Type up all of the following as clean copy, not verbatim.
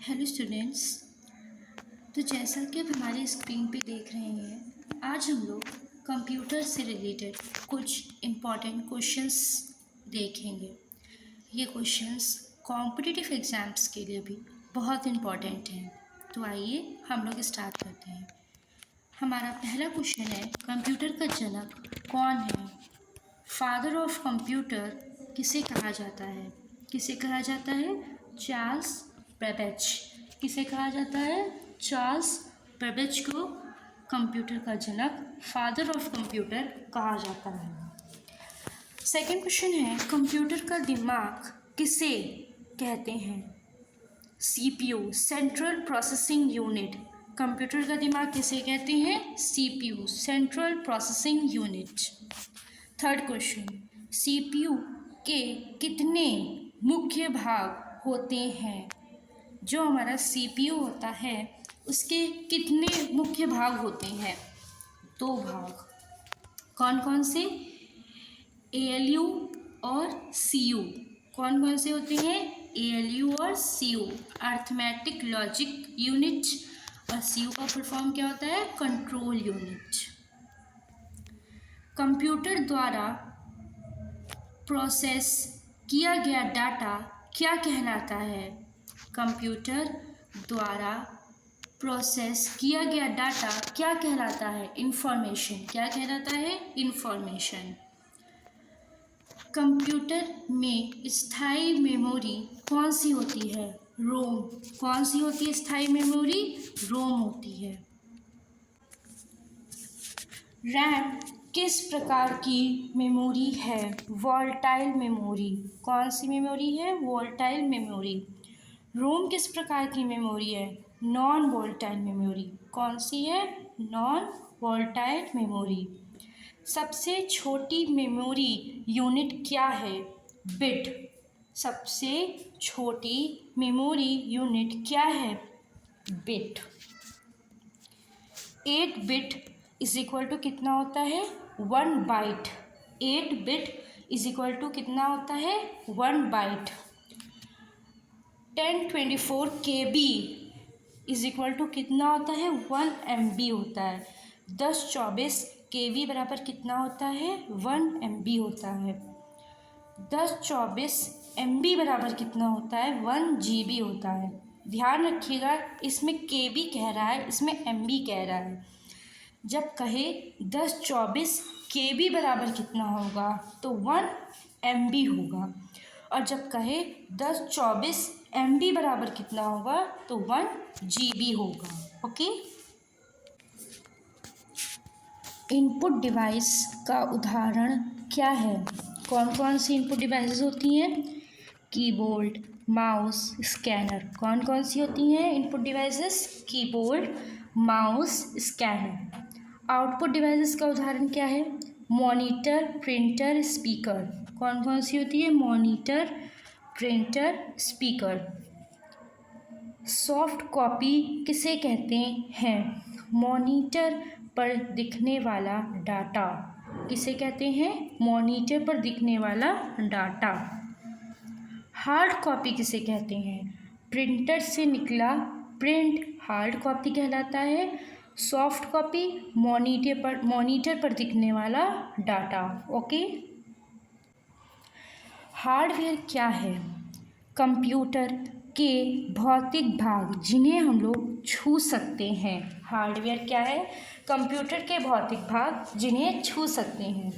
Hello students. तो जैसा कि आप हमारी स्क्रीन पे देख रहे हैं, आज हम लोग कंप्यूटर से रिलेटेड कुछ इम्पॉर्टेंट क्वेश्चंस देखेंगे। ये क्वेश्चंस कॉम्पिटिटिव एग्ज़ाम्स के लिए भी बहुत इम्पॉर्टेंट हैं। तो आइए हम लोग स्टार्ट करते हैं। हमारा पहला क्वेश्चन है, कंप्यूटर का जनक कौन है? फादर ऑफ कंप्यूटर किसे कहा जाता है? किसे कहा जाता है? Charles Babbage. किसे कहा जाता है? चार्ल्स बेबेज को कंप्यूटर का जनक, फादर ऑफ कंप्यूटर कहा जाता है। सेकंड क्वेश्चन है, कंप्यूटर का दिमाग किसे कहते हैं? CPU, central processing unit. Computer का दिमाग किसे कहते हैं? CPU, central processing unit. Third question, CPU के कितने मुख्य भाग होते हैं? जो हमारा सीपीयू होता है उसके कितने मुख्य भाग होते हैं? 2 भाग। कौन कौन से? एएलयू और सीयू। कौन कौन से होते हैं? एएलयू और सीयू, अर्थमेटिक लॉजिक यूनिट, और सीयू का फुल फॉर्म क्या होता है? Control unit. कंप्यूटर द्वारा प्रोसेस किया गया डाटा क्या कहलाता है? कंप्यूटर द्वारा प्रोसेस किया गया डाटा क्या कहलाता है? इंफॉर्मेशन। क्या कहलाता है? इंफॉर्मेशन। कंप्यूटर में स्थायी मेमोरी कौन सी होती है? रोम। कौन सी होती है स्थायी मेमोरी? रोम होती है। रैम किस प्रकार की मेमोरी है? Volatile memory. कौन सी मेमोरी है? Volatile memory. रोम किस प्रकार की मेमोरी है? Non volatile memory. कौन सी है? Non volatile memory. सबसे छोटी मेमोरी यूनिट क्या है? बिट। सबसे छोटी मेमोरी यूनिट क्या है? Bit. 8 bit is equal to कितना होता है? 1 byte. 8 bit is equal to कितना होता है? 1 byte. 1024 KB is equal to कितना होता है? 1 MB होता है। 1024 KB बराबर कितना होता है? 1 MB होता है। 1024 MB बराबर कितना होता है? 1 GB होता है। ध्यान रखिएगा, इसमें KB कह रहा है, इसमें MB कह रहा है। जब कहे 1024 KB बराबर कितना होगा तो 1 MB होगा, और जब कहे 1024 MB बराबर कितना होगा तो 1 GB होगा। ओके। इनपुट डिवाइस का उदाहरण क्या है? कौन कौन सी इनपुट डिवाइसेस होती हैं? Keyboard, mouse, scanner. कौन कौन सी होती हैं input devices? Keyboard, mouse, scanner. Output devices का उदाहरण क्या है? Monitor, printer, speaker. कौन कौन सी होती है? Monitor, printer, speaker. Soft copy किसे कहते हैं? मॉनिटर पर दिखने वाला डाटा। किसे कहते हैं? मॉनिटर पर दिखने वाला डाटा। हार्ड कॉपी किसे कहते हैं? प्रिंटर से निकला प्रिंट हार्ड कॉपी कहलाता है। सॉफ्ट कॉपी मॉनिटर पर दिखने वाला डाटा। ओके। हार्डवेयर क्या है? कंप्यूटर के भौतिक भाग जिन्हें हम लोग छू सकते हैं। हार्डवेयर क्या है? कंप्यूटर के भौतिक भाग जिन्हें छू सकते हैं।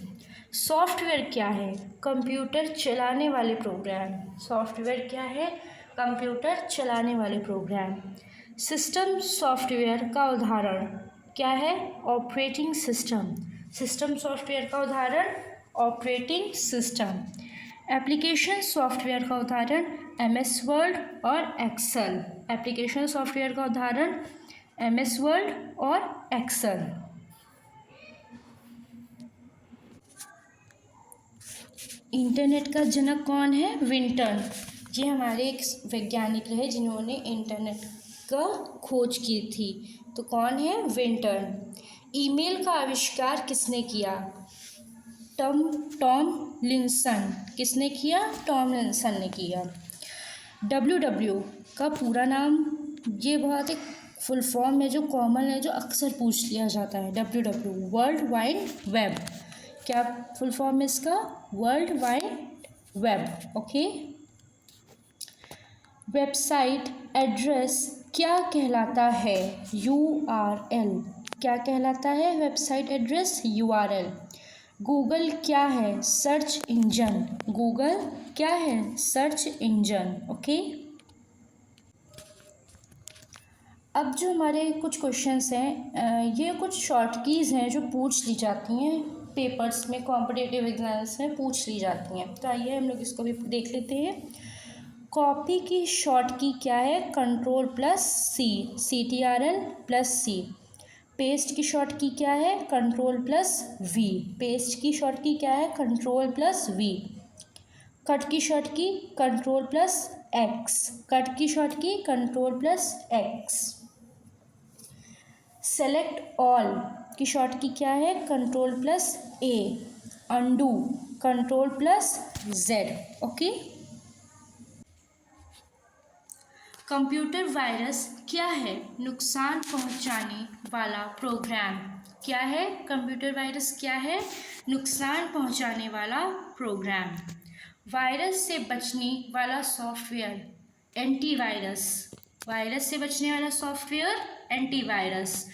सॉफ्टवेयर क्या है? कंप्यूटर चलाने वाले प्रोग्राम। सॉफ्टवेयर क्या है? कंप्यूटर चलाने वाले प्रोग्राम। सिस्टम सॉफ्टवेयर का उदाहरण क्या है? Operating system. सिस्टम सॉफ्टवेयर का उदाहरण ऑपरेटिंग सिस्टम। एप्लीकेशन सॉफ्टवेयर का उदाहरण MS वर्ड और एक्सेल। एप्लीकेशन सॉफ्टवेयर का उदाहरण MS वर्ड और एक्सेल। इंटरनेट का जनक कौन है? विंटन। ये हमारे एक वैज्ञानिक रहे जिन्होंने इंटरनेट का खोज की थी। तो कौन है? विंटन। ईमेल का आविष्कार किसने किया? टॉमलिंसन। किसने किया? टॉमलिंसन ने किया। WW का पूरा नाम ये बहुत एक फुल फॉर्म है जो कॉमन है, जो अक्सर पूछ लिया जाता है। WW world wide web. क्या फुल फॉर्म है इसका? World wide web. Okay. Website address क्या कहलाता है? URL। क्या कहलाता है वेबसाइट एड्रेस? URL। गूगल क्या है? Search engine. गूगल क्या है? Search engine. ओके। अब जो हमारे कुछ क्वेश्चंस हैं, ये कुछ शॉर्ट कीज़ हैं जो पूछ ली जाती हैं पेपर्स में, कॉम्पिटिटिव एग्जाम्स में पूछ ली जाती हैं। तो आइए हम लोग इसको भी देख लेते हैं। कॉपी की शॉर्ट की क्या है? Ctrl+C, CTRL+C। पेस्ट की शॉर्ट की क्या है? Ctrl+V। पेस्ट की शॉर्ट की क्या है? Ctrl+V। कट की शॉर्ट की Ctrl+X। कट की शॉर्ट की Ctrl+X। सेलेक्ट ऑल की शॉर्ट की क्या है? Ctrl+A। Undo Ctrl+Z। Okay. Computer virus क्या है? नुकसान पहुंचाने वाला प्रोग्राम। क्या है? कंप्यूटर वायरस क्या है? नुकसान पहुंचाने वाला प्रोग्राम। वायरस से बचने वाला सॉफ्टवेयर एंटीवायरस। वायरस से बचने वाला सॉफ्टवेयर एंटीवायरस।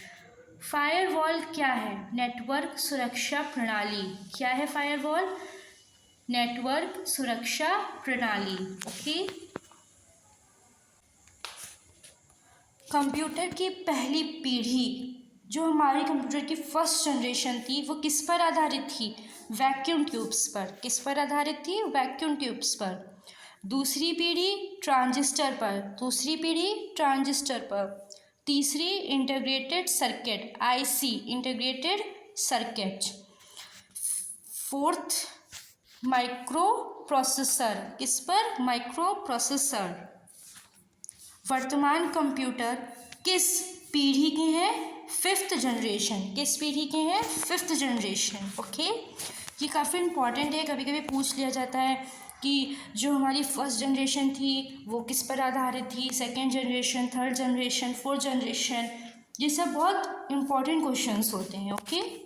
फायरवॉल क्या है? नेटवर्क सुरक्षा प्रणाली। क्या है फायरवॉल? नेटवर्क सुरक्षा प्रणाली। ओके। कंप्यूटर की पहली पीढ़ी, जो हमारी कंप्यूटर की फर्स्ट जनरेशन थी, वो किस पर आधारित थी? वैक्यूम ट्यूब्स पर। किस पर आधारित थी? वैक्यूम ट्यूब्स पर। दूसरी पीढ़ी ट्रांजिस्टर पर। दूसरी पीढ़ी ट्रांजिस्टर पर। तीसरी integrated circuit, IC integrated circuit. Fourth micro processor. किस पर? Micro processor. वर्तमान कंप्यूटर किस पीढ़ी के हैं? Fifth generation. किस पीढ़ी के हैं? Fifth generation. ओके। ये काफ़ी इंपॉर्टेंट है, कभी कभी पूछ लिया जाता है कि जो हमारी फर्स्ट जनरेशन थी वो किस पर आधारित थी, second generation, third generation, fourth generation. ये सब बहुत इंपॉर्टेंट क्वेश्चंस होते हैं। ओके।